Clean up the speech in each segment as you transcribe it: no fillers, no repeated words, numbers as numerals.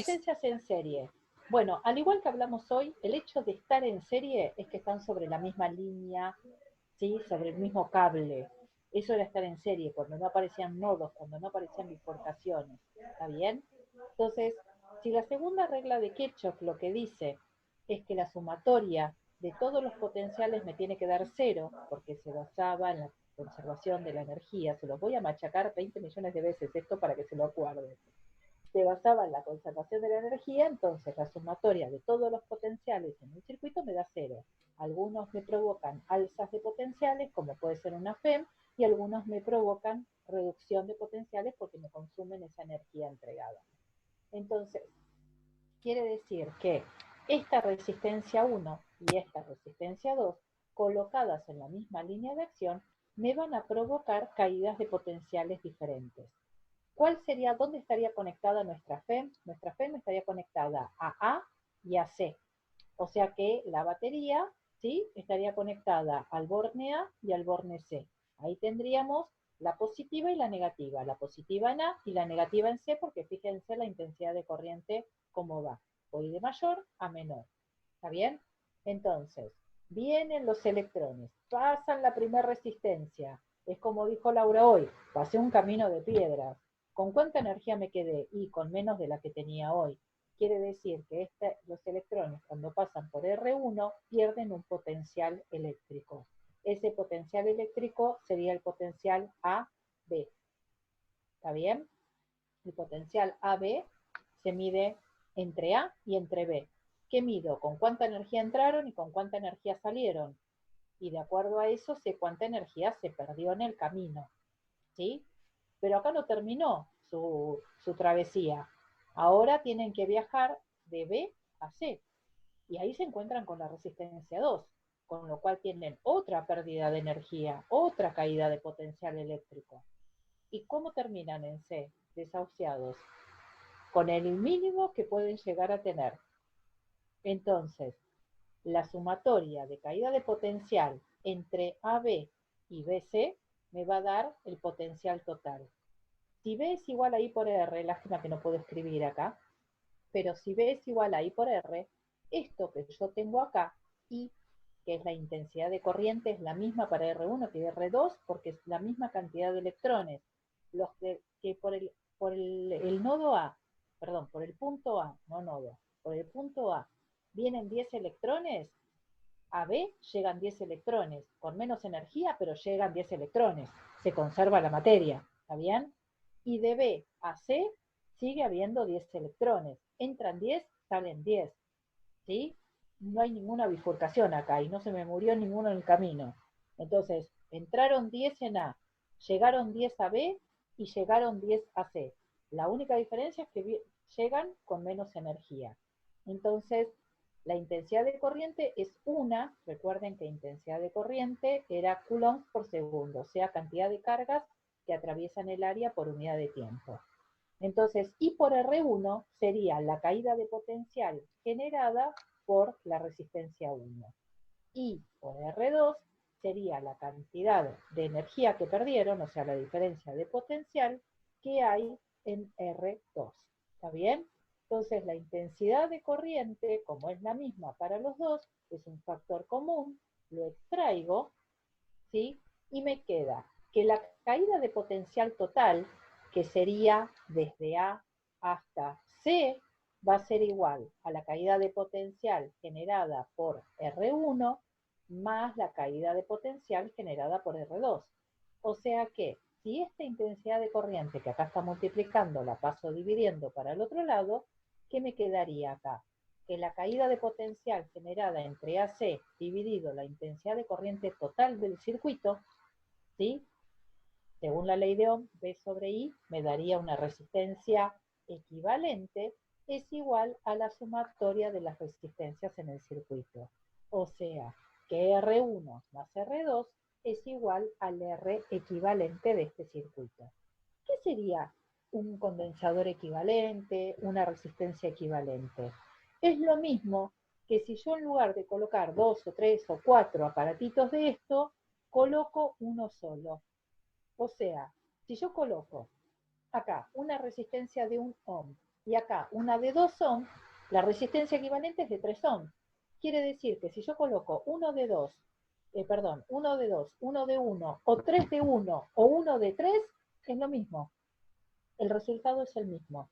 Resistencias en serie. Bueno, al igual que hablamos hoy, el hecho de estar en serie es que están sobre la misma línea, ¿sí? Sobre el mismo cable. Eso era estar en serie, cuando no aparecían nodos, cuando no aparecían bifurcaciones. ¿Está bien? Entonces, si la segunda regla de Kirchhoff lo que dice es que la sumatoria de todos los potenciales me tiene que dar cero, porque se basaba en la conservación de la energía, se los voy a machacar 20 millones de veces esto para que se lo acuerden. Se basaba en la conservación de la energía, entonces la sumatoria de todos los potenciales en un circuito me da cero. Algunos me provocan alzas de potenciales, como puede ser una FEM, y algunos me provocan reducción de potenciales porque me consumen esa energía entregada. Entonces, quiere decir que esta resistencia 1 y esta resistencia 2, colocadas en la misma línea de acción, me van a provocar caídas de potenciales diferentes. ¿Cuál sería, dónde estaría conectada nuestra FEM? Nuestra FEM estaría conectada a A y a C. O sea que la batería, ¿sí? Estaría conectada al borne A y al borne C. Ahí tendríamos la positiva y la negativa. La positiva en A y la negativa en C, porque fíjense la intensidad de corriente cómo va. Voy de mayor a menor. ¿Está bien? Entonces, vienen los electrones, pasan la primera resistencia. Es como dijo Laura hoy, pasé un camino de piedras. ¿Con cuánta energía me quedé? Y con menos de la que tenía hoy. Quiere decir que los electrones cuando pasan por R1 pierden un potencial eléctrico. Ese potencial eléctrico sería el potencial AB. ¿Está bien? El potencial AB se mide entre A y entre B. ¿Qué mido? Con cuánta energía entraron y con cuánta energía salieron. Y de acuerdo a eso sé cuánta energía se perdió en el camino. ¿Sí? Pero acá no terminó su travesía. Ahora tienen que viajar de B a C. Y ahí se encuentran con la resistencia 2, con lo cual tienen otra pérdida de energía, otra caída de potencial eléctrico. ¿Y cómo terminan en C? Desahuciados, con el mínimo que pueden llegar a tener. Entonces, la sumatoria de caída de potencial entre AB y BC me va a dar el potencial total. Si B es igual a I por R, lástima que no puedo escribir acá, pero si B es igual a I por R, esto que yo tengo acá, I, que es la intensidad de corriente, es la misma para R1 que R2, porque es la misma cantidad de electrones. Los que por el nodo A, perdón, por el punto A, no nodo, por el punto A, vienen 10 electrones, a B llegan 10 electrones, con menos energía, pero llegan 10 electrones. Se conserva la materia, ¿está bien? Y de B a C sigue habiendo 10 electrones. Entran 10, salen 10. ¿Sí? No hay ninguna bifurcación acá y no se me murió ninguno en el camino. Entonces, entraron 10 en A, llegaron 10 a B y llegaron 10 a C. La única diferencia es que llegan con menos energía. Entonces, la intensidad de corriente es una, recuerden que intensidad de corriente era coulombs por segundo, o sea, cantidad de cargas que atraviesan el área por unidad de tiempo. Entonces, I por R1 sería la caída de potencial generada por la resistencia 1. I por R2 sería la cantidad de energía que perdieron, o sea, la diferencia de potencial que hay en R2. ¿Está bien? Entonces, la intensidad de corriente, como es la misma para los dos, es un factor común, lo extraigo, ¿sí? Y me queda que la caída de potencial total, que sería desde A hasta C, va a ser igual a la caída de potencial generada por R1 más la caída de potencial generada por R2. O sea que si esta intensidad de corriente que acá está multiplicando la paso dividiendo para el otro lado, ¿qué me quedaría acá? Que la caída de potencial generada entre AC dividido la intensidad de corriente total del circuito, ¿sí? Según la ley de Ohm, B sobre I me daría una resistencia equivalente, es igual a la sumatoria de las resistencias en el circuito. O sea, que R1 más R2 es igual al R equivalente de este circuito. ¿Qué sería un condensador equivalente, una resistencia equivalente? Es lo mismo que si yo en lugar de colocar 2 o 3 o 4 aparatitos de esto, coloco uno solo. O sea, si yo coloco acá una resistencia de 1 ohm y acá una de 2 ohm, la resistencia equivalente es de 3 ohm. Quiere decir que si yo coloco uno de 2, uno de 2, uno de 1, o 3 de 1, o 1 de 3, es lo mismo. El resultado es el mismo.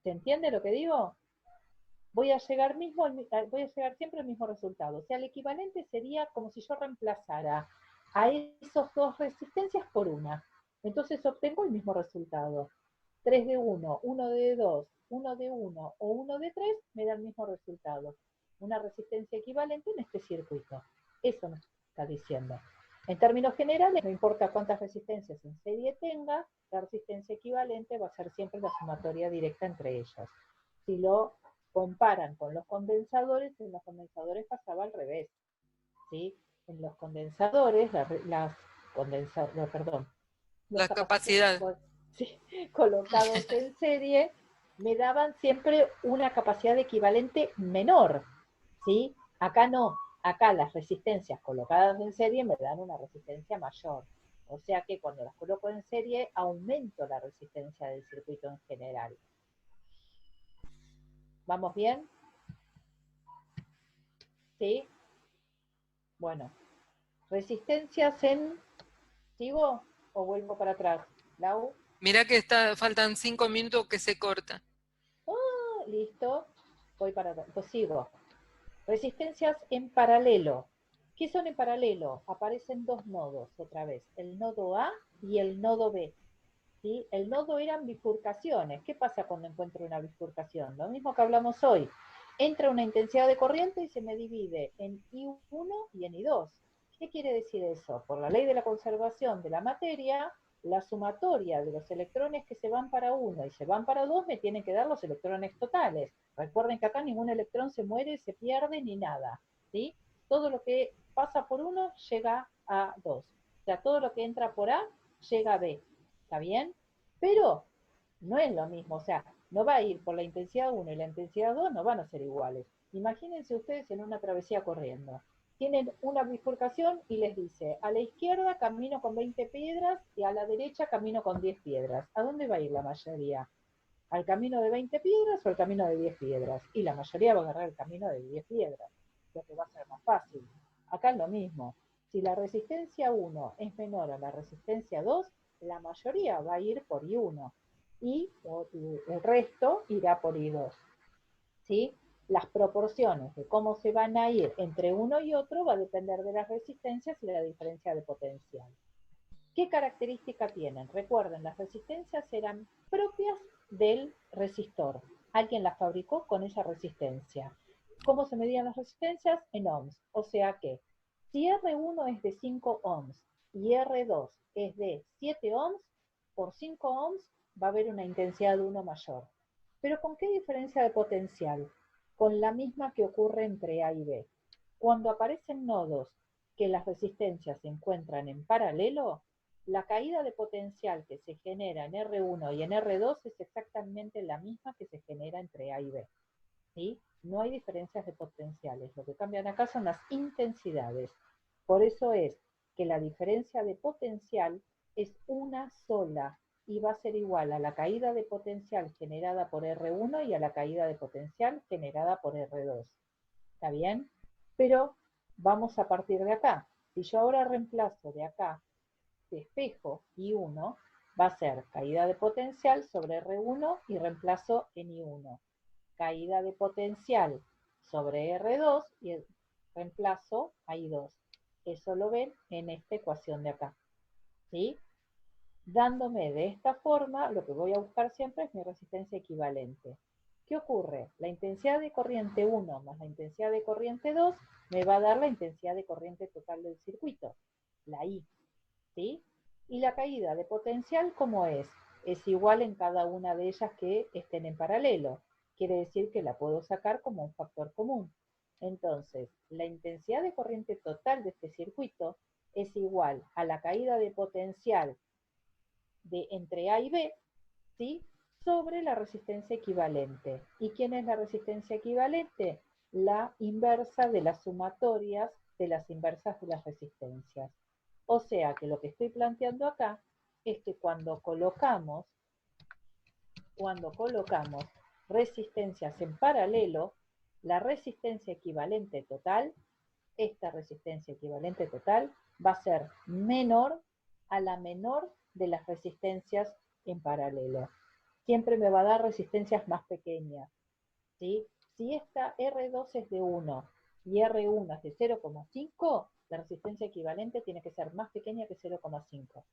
¿Se entiende lo que digo? Voy a llegar siempre al mismo resultado. O sea, el equivalente sería como si yo reemplazara a esos dos resistencias por una. Entonces obtengo el mismo resultado. 3 de 1, 1 de 2, 1 de 1 o 1 de 3 me da el mismo resultado. Una resistencia equivalente en este circuito. Eso nos está diciendo. En términos generales, no importa cuántas resistencias en serie tenga, la resistencia equivalente va a ser siempre la sumatoria directa entre ellas. Si lo comparan con los condensadores, en los condensadores pasaba al revés. ¿Sí? En los condensadores, los La capacitores capacidad. ¿sí? colocados en serie me daban siempre una capacidad equivalente menor. ¿Sí? Acá no, acá las resistencias colocadas en serie me dan una resistencia mayor. O sea que cuando las coloco en serie aumento la resistencia del circuito en general. ¿Vamos bien? ¿Sí? Bueno, resistencias en... ¿Sigo o vuelvo para atrás? ¿Lau? Mirá que faltan 5 minutos que se corta. Listo. Voy para atrás. Pues sigo. Resistencias en paralelo. ¿Qué son en paralelo? Aparecen dos nodos otra vez, el nodo A y el nodo B. ¿Sí? El nodo eran bifurcaciones. ¿Qué pasa cuando encuentro una bifurcación? Lo mismo que hablamos hoy. Entra una intensidad de corriente y se me divide en I1 y en I2. ¿Qué quiere decir eso? Por la ley de la conservación de la materia, la sumatoria de los electrones que se van para 1 y se van para 2 me tienen que dar los electrones totales. Recuerden que acá ningún electrón se muere, se pierde ni nada. ¿Sí? Todo lo que pasa por 1 llega a 2. O sea, todo lo que entra por A llega a B. ¿Está bien? Pero no es lo mismo, o sea, no va a ir por la intensidad 1 y la intensidad 2 no van a ser iguales. Imagínense ustedes en una travesía corriendo. Tienen una bifurcación y les dice, a la izquierda camino con 20 piedras y a la derecha camino con 10 piedras. ¿A dónde va a ir la mayoría? ¿Al camino de 20 piedras o al camino de 10 piedras? Y la mayoría va a agarrar el camino de 10 piedras, lo que va a ser más fácil. Acá es lo mismo. Si la resistencia 1 es menor a la resistencia 2, la mayoría va a ir por I1 y el resto irá por I2. ¿Sí? Las proporciones de cómo se van a ir entre uno y otro va a depender de las resistencias y de la diferencia de potencial. ¿Qué característica tienen? Recuerden, las resistencias eran propias del resistor. Alguien las fabricó con esa resistencia. ¿Cómo se medían las resistencias? En ohms. O sea que si R1 es de 5 ohms y R2 es de 7 ohms, por 5 ohms va a haber una intensidad de 1 mayor. ¿Pero con qué diferencia de potencial? Con la misma que ocurre entre A y B. Cuando aparecen nodos que las resistencias se encuentran en paralelo, la caída de potencial que se genera en R1 y en R2 es exactamente la misma que se genera entre A y B. ¿Sí? No hay diferencias de potenciales. Lo que cambian acá son las intensidades. Por eso es que la diferencia de potencial es una sola y va a ser igual a la caída de potencial generada por R1 y a la caída de potencial generada por R2. ¿Está bien? Pero vamos a partir de acá. Si yo ahora reemplazo de acá de espejo I1, va a ser caída de potencial sobre R1 y reemplazo en I1. Caída de potencial sobre R2 y reemplazo a I2. Eso lo ven en esta ecuación de acá. ¿Sí? Dándome de esta forma, lo que voy a buscar siempre es mi resistencia equivalente. ¿Qué ocurre? La intensidad de corriente 1 más la intensidad de corriente 2 me va a dar la intensidad de corriente total del circuito, la I. ¿Sí? Y la caída de potencial, ¿cómo es? Es igual en cada una de ellas que estén en paralelo. Quiere decir que la puedo sacar como un factor común. Entonces, la intensidad de corriente total de este circuito es igual a la caída de potencial de entre A y B, ¿sí? Sobre la resistencia equivalente. ¿Y quién es la resistencia equivalente? La inversa de las sumatorias de las inversas de las resistencias. O sea que lo que estoy planteando acá es que cuando colocamos cuando colocamos resistencias en paralelo, la resistencia equivalente total, esta resistencia equivalente total, va a ser menor a la menor de las resistencias en paralelo. Siempre me va a dar resistencias más pequeñas, ¿sí? Si esta R2 es de 1 y R1 es de 0,5, la resistencia equivalente tiene que ser más pequeña que 0,5.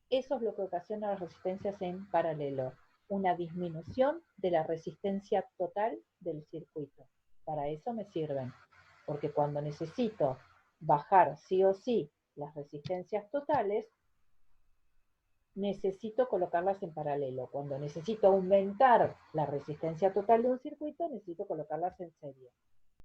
Eso es lo que ocasiona las resistencias en paralelo, una disminución de la resistencia total del circuito. Para eso me sirven, porque cuando necesito bajar sí o sí las resistencias totales, necesito colocarlas en paralelo. Cuando necesito aumentar la resistencia total de un circuito, necesito colocarlas en serie.